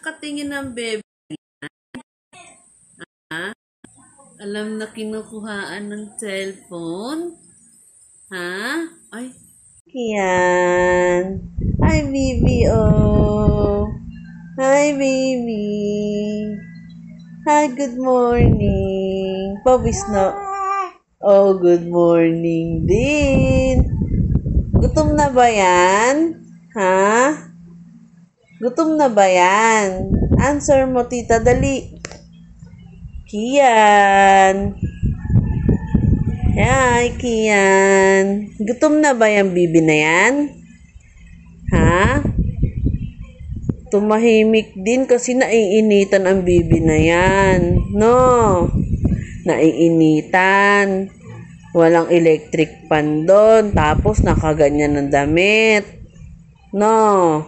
Katingin ng baby. Ha? Alam na kinukuhaan ng cellphone? Ha? Ay. Kian. Hi, baby. Oh. Hi, baby. Hi, good morning. Pawis na. Oh, good morning din. Gutom na ba yan? Ha? Gutom na ba yan? Answer mo, tita. Dali. Kian. Hi, Kian. Gutom na ba yung bibi na yan? Ha? Tumahimik din kasi naiinitan ang bibi na yan. No? Naiinitan. Walang electric fan doon. Tapos nakaganyan ng damit. No?